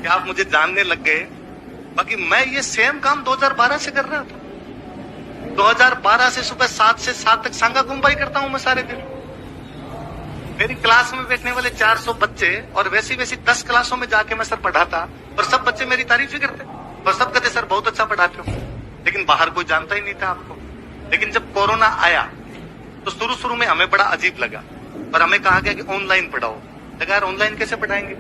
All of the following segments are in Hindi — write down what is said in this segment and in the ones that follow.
कि आप मुझे जानने लग गए। बाकी मैं ये सेम काम 2012 से कर रहा था। 2012 से सुबह 7 से 7 तक सांगा गुम्बाई करता हूं मैं सारे दिन। मेरी क्लास में बैठने वाले 400 बच्चे और वैसी वैसी 10 क्लासों में जाके मैं सर पढ़ाता और सब बच्चे मेरी तारीफ ही करते और सब कहते सर बहुत अच्छा पढ़ाते हो। लेकिन बाहर कोई जानता ही नहीं था आपको। लेकिन जब कोरोना आया तो शुरू शुरू में हमें बड़ा अजीब लगा और हमें कहा गया कि ऑनलाइन पढ़ाओ। लगा यार ऑनलाइन कैसे पढ़ाएंगे,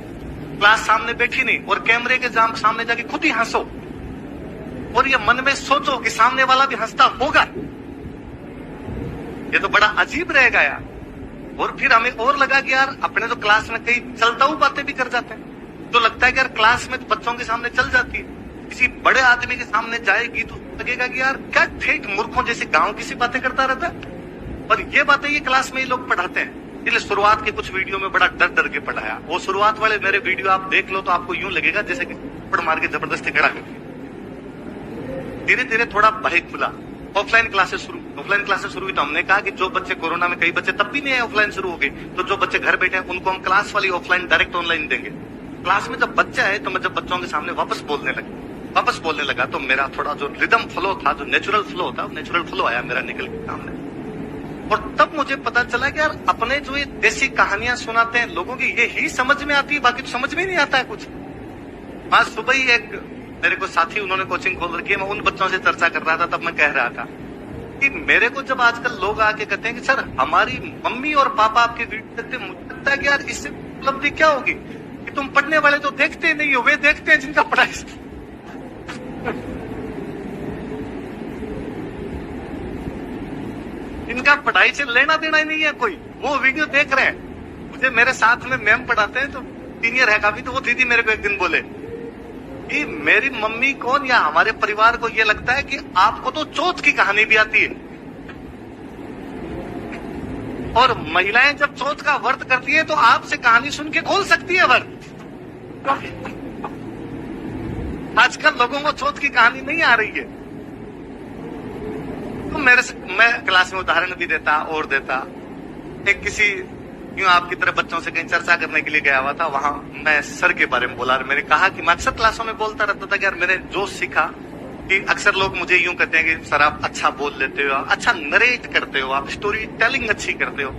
क्लास सामने बैठी नहीं और कैमरे के सामने जाके खुद ही हंसो और ये मन में सोचो कि सामने वाला भी हंसता होगा। ये तो बड़ा अजीब रहेगा यार। और फिर हमें और लगा कि यार अपने तो क्लास में कई चलता हुआ बातें भी कर जाते हैं, तो लगता है कि यार क्लास में तो बच्चों के सामने चल जाती है, किसी बड़े आदमी के सामने जाएगी तो लगेगा कि यार क्या ठेठ मूर्खों जैसे गांव की सी बातें करता रहता है। और ये बातें ये क्लास में ही लोग पढ़ाते हैं। इसलिए शुरुआत के कुछ वीडियो में बड़ा डर डर के पढ़ाया। वो शुरुआत वाले मेरे वीडियो आप देख लो तो आपको यूं लगेगा जैसे कि थप्पड़ मार के जबरदस्ती खड़ा कर। धीरे धीरे थोड़ा भय खुला। ऑफलाइन क्लासेस शुरू हुई तो हमने कहा कि जो बच्चे कोरोना में, कई बच्चे तब भी नहीं आए, ऑफलाइन शुरू हो गई, तो जो बच्चे घर बैठे हैं उनको हम क्लास वाली ऑफलाइन डायरेक्ट ऑनलाइन देंगे। क्लास में जब बच्चे आए तो मैं जब बच्चों के सामने वापस बोलने लगा तो मेरा थोड़ा जो रिदम फ्लो था, जो नेचुरल फ्लो आया मेरा निकल के सामने। और तब मुझे पता चला कि यार अपने जो ये देसी कहानियां सुनाते हैं लोगों की, ये ही समझ में आती है, बाकी तो समझ में नहीं आता है कुछ। आज सुबह ही एक मेरे को साथी, उन्होंने कोचिंग खोल रखी है, मैं उन बच्चों से चर्चा कर रहा था, तब मैं कह रहा था कि मेरे को जब आजकल लोग आके कहते हैं कि सर हमारी मम्मी और पापा आपके वीडियो देखते, मुझे लगता है कि यार इससे उपलब्धि क्या होगी कि तुम पढ़ने वाले तो देखते नहीं हो, वे देखते हैं जिनका पढ़ाई से लेना देना ही नहीं है कोई, वो वीडियो देख रहे हैं। मुझे मेरे साथ में मैम पढ़ाते हैं तो सीनियर है काफी, तो वो दीदी मेरे को एक दिन बोले कि मेरी मम्मी कौन या हमारे परिवार को ये लगता है कि आपको तो चौथ की कहानी भी आती है, और महिलाएं जब चौथ का व्रत करती है तो आपसे कहानी सुन के खोल सकती है व्रत। आजकल लोगों को चौथ की कहानी नहीं आ रही है। तो मैं क्लास में उदाहरण भी देता और देता। एक किसी यूं आपकी तरह बच्चों से कहीं चर्चा करने के लिए गया हुआ था, वहां मैं सर के बारे में बोला। मैंने कहा कि मैं अक्सर क्लासों में बोलता रहता था कि यार मैंने जो सीखा कि अक्सर लोग मुझे यूं कहते हैं कि सर आप अच्छा बोल लेते हो, अच्छा नरेट करते हो, आप स्टोरी टेलिंग अच्छी करते हो।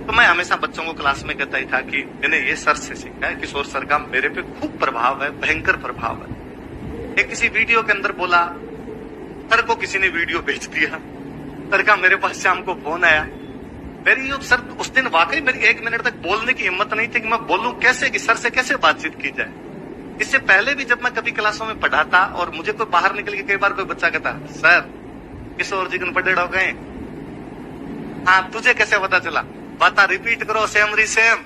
तो मैं हमेशा बच्चों को क्लास में कहता ही था कि मैंने ये सर से सीखा है, किशोर सर का मेरे पे खूब प्रभाव है, भयंकर प्रभाव है। एक किसी वीडियो के अंदर बोला, सर को किसी ने वीडियो भेज दिया, सर का मेरे पास शाम को फोन आया। मेरी सर उस दिन वाकई मेरी 1 मिनट तक बोलने की हिम्मत नहीं थी कि मैं बोलूं कैसे, कि सर से कैसे बातचीत की जाए। इससे पहले भी जब मैं कभी क्लासों में पढ़ाता और मुझे कोई बाहर निकल के कई बार कोई बच्चा कहता सर किशोर जी पढ़े हो गए, हाँ तुझे कैसे पता चला, बता रिपीट करो सेम री सेम।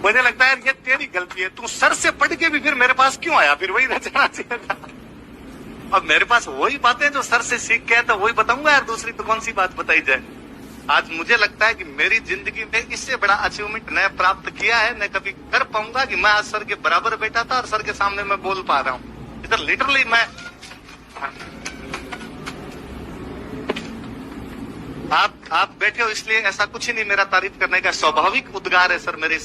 मुझे लगता है ये तेरी गलती है, तू सर से पढ़ के भी फिर मेरे पास क्यों आया, फिर वही रह जाना चाहिए था। अब मेरे पास वही बातें जो सर से सीख के तो वही बताऊंगा यार, दूसरी तो कौन सी बात बताई जाए। आज मुझे लगता है कि मेरी जिंदगी में इससे बड़ा अचीवमेंट न प्राप्त किया है, न कभी कर पाऊंगा कि मैं आज सर के बराबर बैठा था और सर के सामने मैं बोल पा रहा हूँ। इधर लिटरली मैं आप बैठे हो इसलिए ऐसा कुछ ही नहीं, मेरा तारीफ करने का स्वाभाविक उद्गार है सर मेरे।